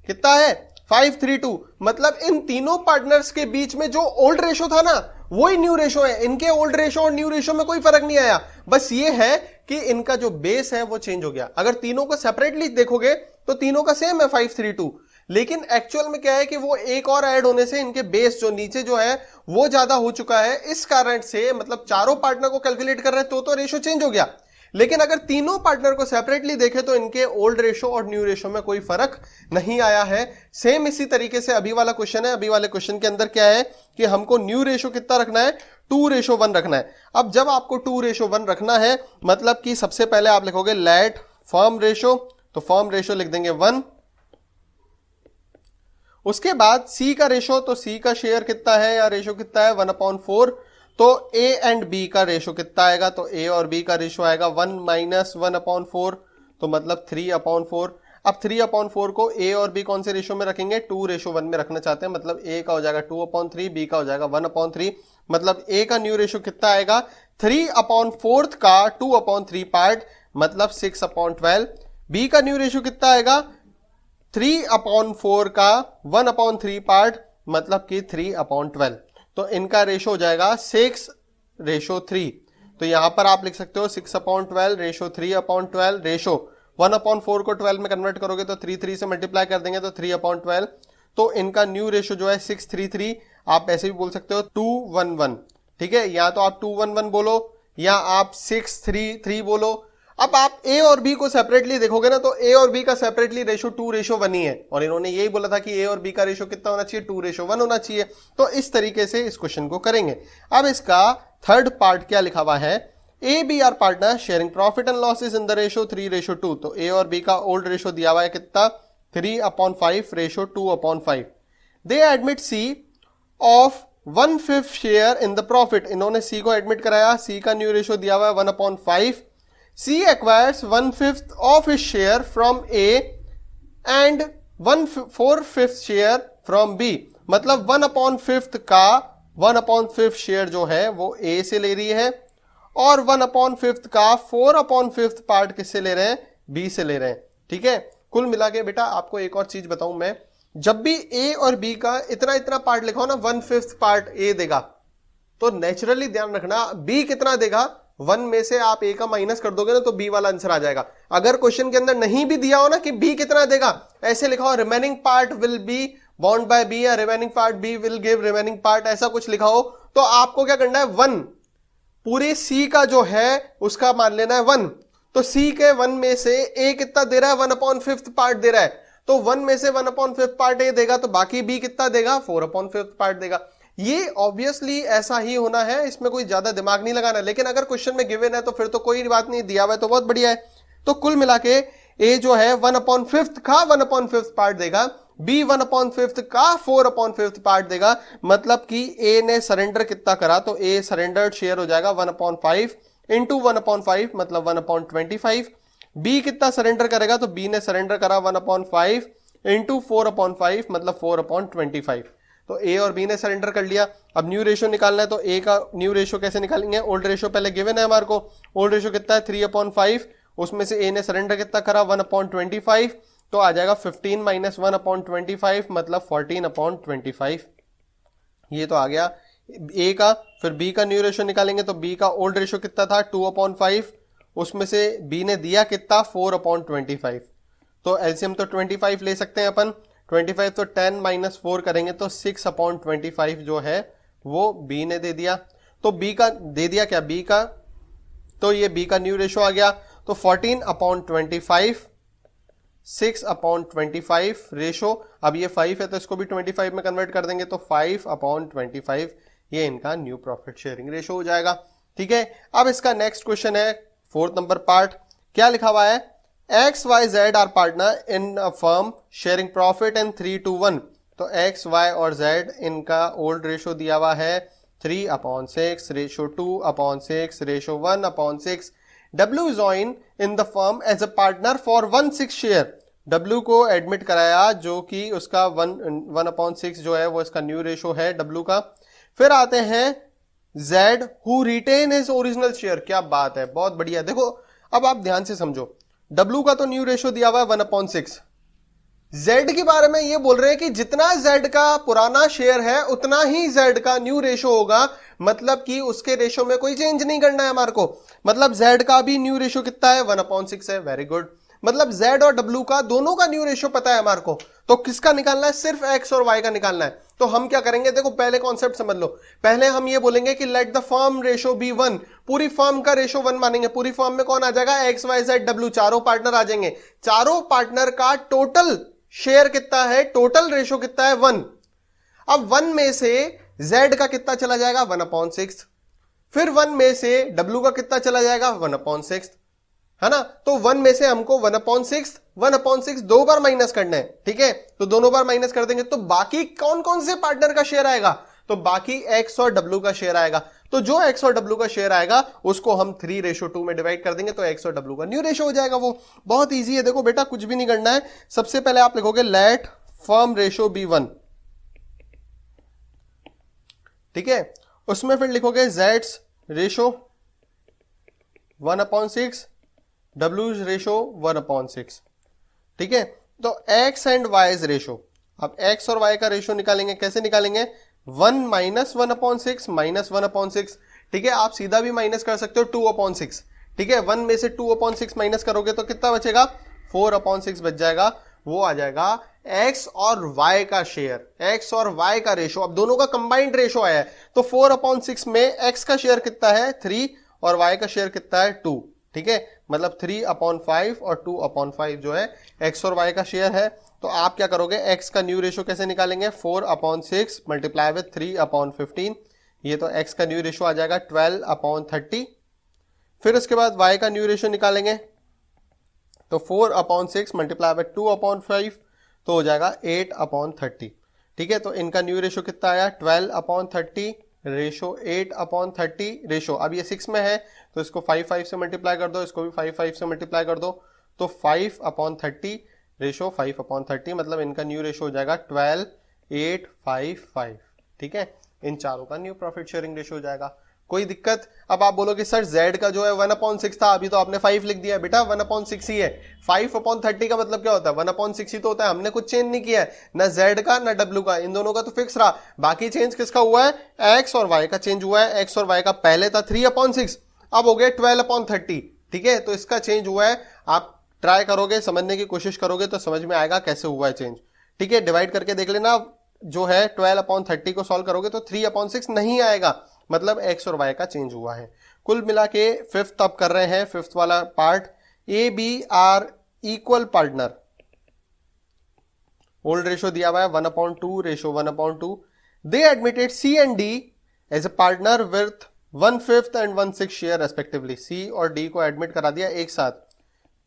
कितना है, 5:3:2। मतलब इन तीनों पार्टनर्स के बीच में जो ओल्ड रेशो था ना, वही न्यू रेशो है। इनके ओल्ड रेशो और न्यू रेशो में कोई फर्क नहीं आया, बस ये है कि इनका जो बेस है वो चेंज हो गया। अगर तीनों को सेपरेटली देखोगे तो तीनों का सेम है 5:3:2, लेकिन एक्चुअल में क्या है कि वो एक और ऐड होने से इनके बेस जो नीचे जो है वो ज्यादा हो चुका है। इस कारण से मतलब चारों पार्टनर को कैलकुलेट कर रहे हैं तो रेशो चेंज हो गया, लेकिन अगर तीनों पार्टनर को सेपरेटली देखें तो इनके ओल्ड रेशो और न्यू रेशो में कोई फर्क नहीं आया है। सेम इसी तरीके से अभी वाला क्वेश्चन है। अभी वाले क्वेश्चन के अंदर क्या है कि हमको न्यू रेशो कितना रखना है, 2:1 रखना है। अब जब आपको 2:1 रखना है, मतलब कि सबसे पहले आप लिखोगे लेट फर्म रेशो, तो फर्म रेशो लिख देंगे 1। उसके बाद सी का रेशो, तो सी का शेयर कितना है या रेशो कितना है, 1/4। तो ए एंड बी का रेशो कितना आएगा, तो ए और बी का रेशो आएगा 1 - 1/4, तो मतलब 3/4। अब 3/4 को ए और बी कौन से रेशो में रखेंगे, 2:1 में रखना चाहते हैं, मतलब ए का हो जाएगा 2/3, बी का हो जाएगा 1/3। मतलब ए का न्यू रेशो कितना आएगा, 3/4 का 2/3 पार्ट, मतलब 6/12। बी का न्यू रेशो कितना आएगा, 3/4 का 1/3 पार्ट, मतलब कि 3/12। तो इनका रेशो हो जाएगा 6:3। तो यहां पर आप लिख सकते हो 6/12 रेशो 3/12 रेशो 1/4 को 12 में कन्वर्ट करोगे तो 3 से मल्टीप्लाई कर देंगे तो 3/12। तो इनका न्यू रेशो जो है 6:33। आप ऐसे भी बोल सकते हो 2:1:1, ठीक है, या तो आप 2:1:1 बोलो या आप 6:33 बोलो। अब आप ए और बी को सेपरेटली देखोगे ना तो ए और बी का सेपरेटली रेशो 2:1 ही है, और इन्होंने यही बोला था कि ए और बी का रेशो कितना होना चाहिए, 2:1 होना चाहिए। तो इस तरीके से इस क्वेश्चन को करेंगे। अब इसका थर्ड पार्ट क्या लिखा हुआ है, A B are partner sharing profit and losses in the ratio 3:2। तो ए और बी का ओल्ड रेशो दिया हुआ है कितना, 3/5 ratio 2/5। They admit C of 1/5 share in the profit. इन्होंने सी को एडमिट कराया, सी का न्यू रेशो दिया हुआ है 1/5। C acquires 1/5 of his share from A and 1/4 share from B। मतलब 1/5 का 1/5 शेयर जो है वो A से ले रही है, और 1/5 का 4/5 पार्ट किससे ले रहे हैं, B से ले रहे हैं। ठीक है, कुल मिला के बेटा आपको एक और चीज बताऊं मैं, जब भी A और B का इतना इतना पार्ट लिखा हो ना, 1/5 पार्ट A देगा, तो नेचुरली ध्यान रखना B कितना देगा, 1 में से आप ए का माइनस कर दोगे ना तो बी वाला आंसर आ जाएगा। अगर क्वेश्चन के अंदर नहीं भी दिया हो ना कि बी कितना देगा, ऐसे लिखा हो remaining part will be bound by B या remaining part B will give remaining part, ऐसा कुछ लिखा हो, तो आपको क्या करना है, 1 पूरे सी का जो है उसका मान लेना है 1। तो सी के 1 में से ए कितना दे रहा है, 1/5 पार्ट दे रहा है, तो 1 में से 1/5 पार्ट ए देगा, तो बाकी बी कितना देगा, 4/5 पार्ट देगा। ये ऑब्वियसली ऐसा ही होना है, इसमें कोई ज्यादा दिमाग नहीं लगाना। लेकिन अगर क्वेश्चन में गिवन है तो फिर तो कोई बात नहीं, दिया हुआ है तो बहुत बढ़िया है। तो कुल मिला के ए जो है 1/5 का 1/5 पार्ट देगा, बी 1/5 का 4/5 पार्ट देगा। मतलब कि ए ने सरेंडर कितना करा, तो ए सरेंडर्ड शेयर हो जाएगा 1/5 इंटू 1/5 मतलब 1/25। बी कितना सरेंडर करेगा, तो बी ने सरेंडर करा 1/5 इंटू 4/5 मतलब 4/25। तो ए और बी ने सरेंडर कर लिया। अब न्यू रेशो निकालना है, तो ए का न्यू रेशो कैसे निकालेंगे, ओल्ड रेशो पहले गिवन है हमारे को, ओल्ड रेशो कितना है 3/5, उसमें से ए ने सरेंडर कितना करा 1/25, तो आ जाएगा 15 - 1/25 मतलब 14/25। ये तो आ गया ए का, फिर बी का न्यू रेशो निकालेंगे तो बी का ओल्ड रेशो कितना था 2/5, उसमें से बी ने दिया कितना 4/25, तो एलसीएम तो 25 ले सकते हैं अपन, 25 तो 10 माइनस 4 करेंगे तो 6/25 जो है वो बी ने दे दिया। तो बी का दे दिया क्या, बी का, तो ये बी का न्यू रेशो आ गया, तो 14/25 6/25 रेशो, अब ये 5 है तो इसको भी 25 में कन्वर्ट कर देंगे तो 5/25 ये इनका न्यू प्रॉफिट शेयरिंग रेशो हो जाएगा। ठीक है, अब इसका नेक्स्ट क्वेश्चन है 4th नंबर पार्ट। क्या लिखा हुआ है, X Y Z are partner in a firm sharing profit in 3:1। तो एक्स वाई और जेड इनका ओल्ड रेशो दिया हुआ है 3/6 ratio 2/6 ratio 1/6। W join in the firm as a partner for 1/6 share. W को एडमिट कराया जो कि उसका 1/6 जो है वो इसका न्यू रेशो है W का। फिर आते हैं Z who retain his original share. क्या बात है, बहुत बढ़िया। देखो अब आप ध्यान से समझो, W का तो न्यू रेशो दिया हुआ है 1/6, Z के बारे में ये बोल रहे हैं कि जितना Z का पुराना शेयर है उतना ही Z का न्यू रेशो होगा, मतलब कि उसके रेशो में कोई चेंज नहीं करना है हमारे को। मतलब Z का भी न्यू रेशो कितना है 1/6 है, वेरी गुड। मतलब Z और W का दोनों का न्यू रेशो पता है हमारे को, तो किसका निकालना है, सिर्फ X और Y का निकालना है। तो हम क्या करेंगे, देखो पहले कॉन्सेप्ट समझ लो। पहले हम ये बोलेंगे कि let the firm ratio be 1, पूरी फर्म का रेशो 1 मानेंगे। पूरी फर्म में कौन आ जाएगा, X Y Z W, चारों पार्टनर आ जाएंगे। चारों पार्टनर का टोटल शेयर कितना है, टोटल रेशो कितना है 1। अब 1 में से Z का कितना चला जाएगा 1/6, फिर 1 में से W का कितना चला जाएगा 1/6, है ना। तो 1 में से हमको 1/6 दो बार माइनस करना है, ठीक है। तो दोनों बार माइनस कर देंगे तो बाकी कौन कौन से पार्टनर का शेयर आएगा, तो बाकी X और W का शेयर आएगा। तो जो X और W का शेयर आएगा उसको हम 3:2 में डिवाइड कर देंगे तो X और W का न्यू रेशो हो जाएगा। वो बहुत इजी है। देखो बेटा कुछ भी नहीं करना है, सबसे पहले आप लिखोगे लेट फर्म रेशो बी 1, ठीक है। उसमें फिर लिखोगे Z's रेशो 1/6, W's रेशो 1/6, ठीक है। तो X एंड Y's रेशो, अब X और Y का रेशो निकालेंगे, कैसे निकालेंगे, 1 माइनस 1/6 माइनस 1/6, ठीक है। आप सीधा भी माइनस कर सकते हो 2/6, ठीक है। 1 में से 2/6 माइनस करोगे तो कितना बचेगा, 4/6 बच जाएगा। वो आ जाएगा X और Y का शेयर, X और Y का रेशो। अब दोनों का कंबाइंड रेशो आया है तो 4/6 में X का शेयर कितना है 3 और Y का शेयर कितना है 2, ठीक है। मतलब 3/5 और 2/5 जो है X और Y का शेयर है। तो आप क्या करोगे, X का न्यू रेशो कैसे निकालेंगे, 4/6 मल्टीप्लाई विथ 3/15, ये तो X का न्यू रेशो आ जाएगा 12/30। फिर उसके बाद Y का न्यू रेशो निकालेंगे तो 4/6 मल्टीप्लाई विथ 2/5 तो हो जाएगा 8/30, ठीक है। तो इनका न्यू रेशो कितना आया 12/30 रेशो 8/30 रेशो। अब ये 6 में है तो इसको 5 से मल्टीप्लाई कर दो, इसको भी 5 से मल्टीप्लाई कर दो, तो 5/30 रेशो 5/30, मतलब इनका न्यू रेशो हो जाएगा 12,855, ठीक है। इन चारों का न्यू प्रॉफिट शेयरिंग रेशो हो जाएगा। कोई दिक्कत। अब आप बोलोगे सर Z का जो है 1/6 था, अभी तो आपने 5 लिख दिया है। बेटा 1/6 ही है, 5/30 का मतलब क्या होता है 1/6 ही तो होता है। हमने कुछ चेंज नहीं किया है, ना Z का ना W का, इन दोनों का तो फिक्स रहा। बाकी चेंज किसका हुआ है, X और Y का चेंज हुआ है। X और Y का पहले था 3/6, अब हो गया 12/30, ठीक है। तो इसका चेंज हुआ है। आप ट्राई करोगे, समझने की कोशिश करोगे तो समझ में आएगा कैसे हुआ है चेंज, ठीक है। डिवाइड करके देख लेना, जो है 12/30 को सॉल्व करोगे तो 3/6 नहीं आएगा, मतलब X और Y का चेंज हुआ है। कुल मिला के 5th अब कर रहे हैं, 5th वाला part. A B are equal partner, old ratio दिया हुआ है 1/2 ratio 1/2। They admitted C and D as a partner with 1/5 and 1/6 share respectively. C और D को एडमिट करा दिया एक साथ,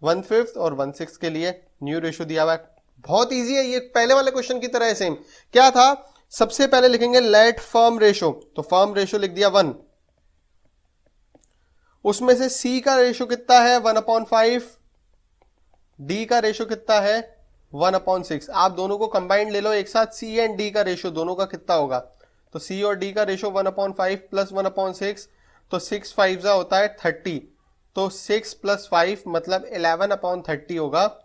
1/5 और 1/6 के लिए न्यू रेशो दिया हुआ है। बहुत इजी है ये, पहले वाले क्वेश्चन की तरह है सेम। क्या था, सबसे पहले लिखेंगे लेट फर्म रेशो, तो फर्म रेशो लिख दिया 1, उसमें से C का रेशो कितना है 1/5, D का रेशो कितना है 1/6। आप दोनों को कंबाइंड ले लो एक साथ, C एंड D का रेशो दोनों का कितना होगा, तो C और D का रेशो 1/5 प्लस 1/6, तो 6 5 होता है 30, तो 6 + 5 मतलब 11/30 होगा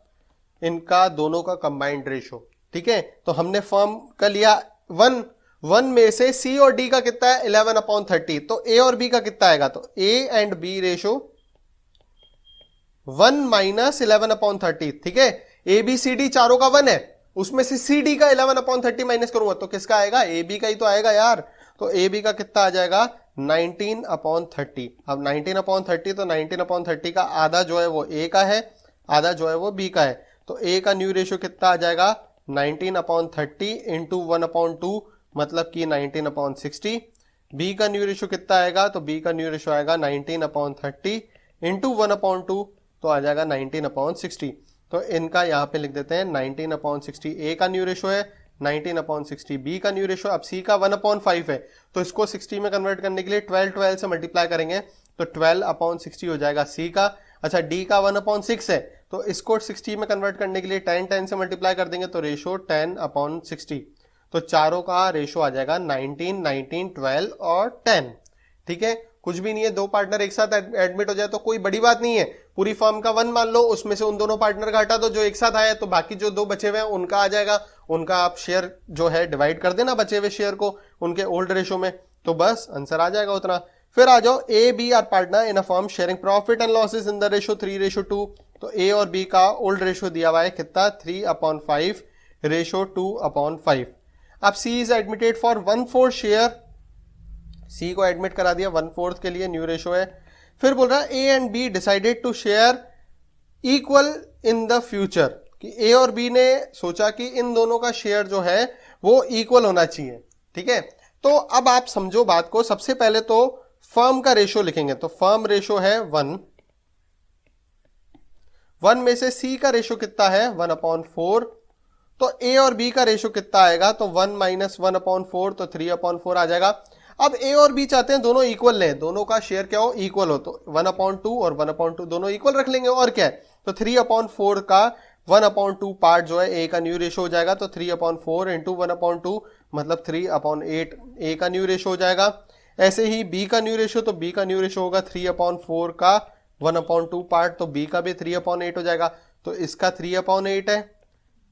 इनका दोनों का कंबाइंड रेशो, ठीक है। तो हमने फर्म का लिया 1 1 में से C और D का कितना है 11/30, तो A और B का कितना आएगा, तो A and B ratio 1 minus 11/30, ठीक है। ए बी सी डी चारों का 1 है, उसमें से सी डी का 11/30 माइनस करूंगा तो किसका आएगा, ए बी का ही तो आएगा यार। तो ए बी का कितना आ जाएगा 19/30। अब 19/30 तो 19/30 का आधा जो है वो ए का है, आधा जो है वो बी का है। तो ए का न्यू रेशियो कितना आ जाएगा 19/30 इंटू 1/2 मतलब कि 19/60। बी का न्यू रेशियो कितना आएगा, तो बी का न्यू रेशियो आएगा 19/30 इंटू 1/2 तो आ जाएगा 19/60। तो इनका यहाँ पे लिख देते हैं 19/60 ए का न्यू रेशियो है, 19/60 बी का न्यू रेशियो। अब सी का 1/5 है तो इसको 60 में कन्वर्ट करने के लिए 12 से मल्टीप्लाई करेंगे तो 12/60 हो जाएगा सी का। अच्छा डी का 1/6 है तो इसको 60 में कन्वर्ट करने के लिए 10 से मल्टीप्लाई कर देंगे तो रेशियो 10/60। तो चारों का रेशियो आ जाएगा 19, 19, 12 और 10, ठीक है। कुछ भी नहीं है, दो पार्टनर एक साथ एडमिट हो जाए तो कोई बड़ी बात नहीं है। पूरी फर्म का 1 मान लो, उसमें से उन दोनों पार्टनर का हटा दो जो एक साथ आया, तो बाकी जो दो बचे हुए हैं उनका आ जाएगा। उनका आप शेयर जो है डिवाइड कर देना बचे हुए शेयर को उनके ओल्ड रेशो में, तो बस आंसर आ जाएगा उतना। फिर आ जाओ A B are partner in a firm sharing profit and losses in the ratio 3:2। तो ए और बी का ओल्ड रेशो दिया हुआ है कितना 3/5 रेशो 2/5। अब सी इज एडमिटेड फॉर 1/4 शेयर, सी को एडमिट करा दिया 1/4 के लिए, न्यू रेशो है। फिर बोल रहा है A and B decided to share equal in the future, कि ए और बी ने सोचा कि इन दोनों का शेयर जो है वो इक्वल होना चाहिए, ठीक है। तो अब आप समझो बात को, सबसे पहले तो फर्म का रेशो लिखेंगे, तो फर्म रेशो है 1 में से सी का रेशो कितना है 1/4, तो ए और बी का रेशो कितना आएगा, तो 1 माइनस 1/4 तो 3/4 आ जाएगा। अब ए और बी चाहते हैं दोनों इक्वल लें, दोनों का शेयर क्या हो इक्वल हो, तो 1/2 और 1/2 दोनों इक्वल रख लेंगे और क्या है। तो 3/4 का 1/2 पार्ट जो है ए का न्यू रेशो हो जाएगा, तो 3/4 इंटू 1/2 मतलब 3/8 ए का न्यू रेशो हो जाएगा। ऐसे ही बी का न्यू रेशो, तो बी का न्यू रेशो होगा 3/4 का 1/2 पार्ट, तो बी का भी 3/8 हो जाएगा। तो इसका 3/8 है,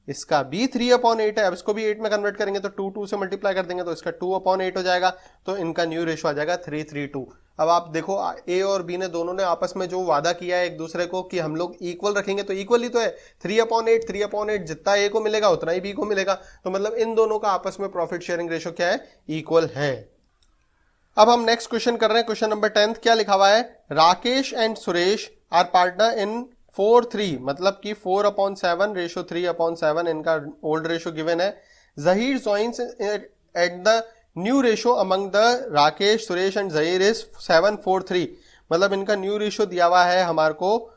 इसका भी 3/8 है। अब इसको भी 8 में कन्वर्ट करेंगे तो 2 से मल्टीप्लाई कर देंगे तो इसका 2/8 हो जाएगा। तो इनका न्यू रेशो आ जाएगा 3:3:2। अब आप देखो ए और बी ने दोनों ने आपस में जो वादा किया है एक दूसरे को कि हम लोग इक्वल रखेंगे, तो इक्वल ही तो है 3/8 जितना ए को मिलेगा उतना ही बी को मिलेगा। तो मतलब इन दोनों का आपस में प्रॉफिट शेयरिंग रेशो क्या है, इक्वल है। अब हम नेक्स्ट क्वेश्चन कर रहे हैं, क्वेश्चन नंबर 10। क्या लिखा हुआ है, Rakesh and Suresh are partner in 4:3 मतलब कि 4/7 रेशो 3/7 इनका ओल्ड रेशो गिवन है। Zaheer joins at the new ratio among the Rakesh Suresh and Zaheer is 7:4:3 मतलब इनका न्यू रेशो दिया हुआ है हमारे को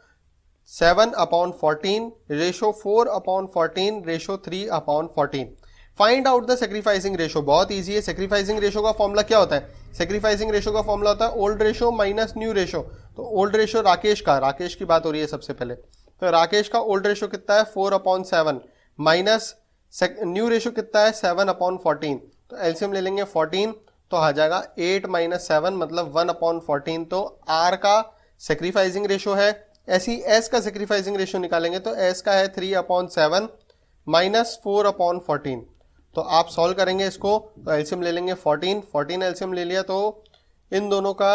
7/14 ratio 4/14 ratio 3/14। Find out the sacrificing ratio, बहुत इजी है। सेक्रीफाइसिंग रेशो का फॉर्मूला क्या होता है, सेक्रीफाइसिंग रेशो का फॉर्मूला होता है old ratio minus new ratio. तो ओल्ड रेशो राकेश की बात हो रही है सबसे पहले, तो राकेश का ओल्ड रेशो कितना है 4/7 माइनस न्यू रेशो कितना है 7/14। तो एलसीएम ले लेंगे 14 तो आ जाएगा 8 माइनस 7 मतलब 1/14। तो आर का सेक्रीफाइसिंग रेशो है। ऐसी एस का सेक्रीफाइसिंग रेशो निकालेंगे तो एस का है 3/7 माइनस 4/14। तो आप सॉल्व करेंगे इसको तो एलसीएम ले लेंगे 14 एलसीएम ले लिया तो इन दोनों का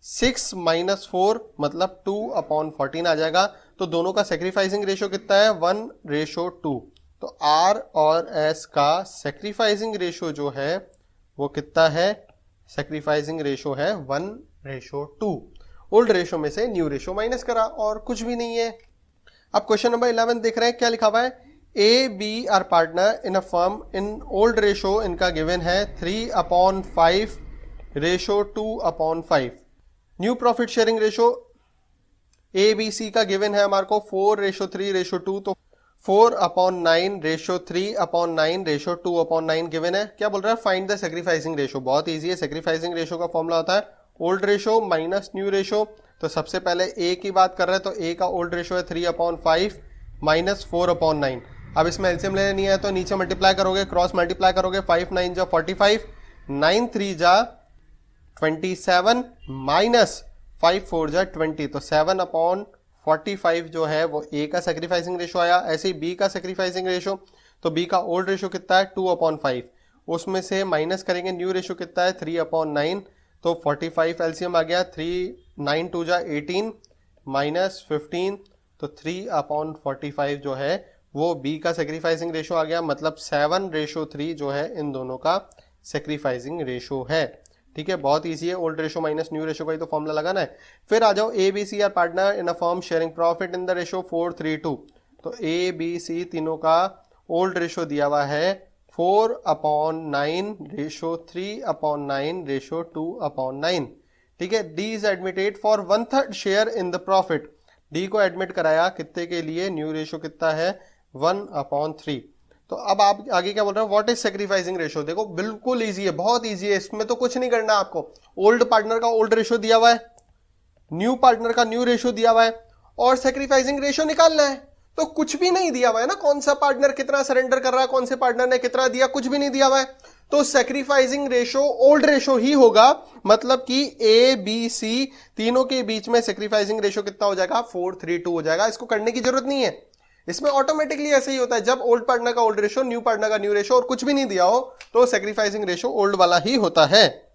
6 माइनस 4 मतलब 2/14 आ जाएगा। तो दोनों का सेक्रीफाइसिंग रेशो कितना है 1:2। तो आर और एस का सेक्रीफाइसिंग रेशो जो है वो कितना है, सेक्रीफाइसिंग रेशो है 1:2। ओल्ड रेशो में से न्यू रेशो माइनस करा और कुछ भी नहीं है। अब क्वेश्चन नंबर 11 देख रहे हैं, क्या लिखा हुआ है, A B are partner in a firm in old ratio इनका गिवन है 3/5 ratio 2/5। New profit sharing ratio A B C का गिवन है हमारे को 4:3:2। तो 4/9 रेशो 3/9 रेशो 2/9 गिवन है। क्या बोल रहा है, फाइंड द सेक्रीफाइसिंग रेशो। बहुत इजी है, सेक्रीफाइसिंग रेशो का फॉर्मूला होता है old ratio minus new ratio. तो सबसे पहले ए की बात कर रहे हैं तो ए का ओल्ड रेशो है 3/5 माइनस 4/9। अब इसमें एलसीएम लेने नहीं है तो नीचे मल्टीप्लाई करोगे, क्रॉस मल्टीप्लाई करोगे, 5 9 जा 45, 9 3 जा 27 माइनस 5 4 जा 20। तो 7/45 जो है वो ए का सेक्रीफाइसिंग रेशो आया। ऐसे ही बी का सेक्रीफाइसिंग रेशो, तो बी का ओल्ड रेशो कितना है 2/5 उसमें से माइनस करेंगे, न्यू रेशो कितना है 3/9, तो 45 एलसीएम आ गया, 3 9 2 जा 18 माइनस 15, तो 3/45 जो है वो बी का सेक्रीफाइसिंग रेशो आ गया, मतलब 7:3 जो है इन दोनों का सेक्रीफाइसिंग रेशो है। ठीक है, बहुत इजी है, old ratio minus new ratio का ही तो फॉर्मूला लगाना है। फिर आ जाओ, A B C are partner in a firm sharing profit in the ratio 4:3:2, तो ए बी सी तीनों का ओल्ड रेशो दिया हुआ है 4/9 रेशो 3/9 रेशो 2/9। ठीक है, D is admitted for 1/3 share in the profit, D को एडमिट कराया कितने के लिए, न्यू रेशो कितना है 1/3। तो अब आप आगे क्या बोल रहे हो, व्हाट इज सेक्रीफाइसिंग रेशो। देखो बिल्कुल इजी है, बहुत इजी है, इसमें तो कुछ नहीं करना आपको। ओल्ड पार्टनर का ओल्ड रेशो दिया हुआ है, न्यू पार्टनर का न्यू रेशो दिया हुआ है और सेक्रीफाइसिंग रेशो निकालना है। तो कुछ भी नहीं दिया हुआ है ना, कौन सा पार्टनर कितना सरेंडर कर रहा है, कौन से पार्टनर ने कितना दिया, कुछ भी नहीं दिया हुआ है। तो सेक्रीफाइसिंग रेशो ओल्ड रेशो ही होगा, मतलब कि ए बी सी तीनों के बीच में सेक्रीफाइसिंग रेशो कितना हो जाएगा 4:3:2 हो जाएगा। इसको करने की जरूरत नहीं है, इसमें ऑटोमेटिकली ऐसे ही होता है, जब ओल्ड पार्टनर का ओल्ड रेशो, न्यू पार्टनर का न्यू रेशो और कुछ भी नहीं दिया हो तो सेक्रीफाइसिंग रेशो ओल्ड वाला ही होता है।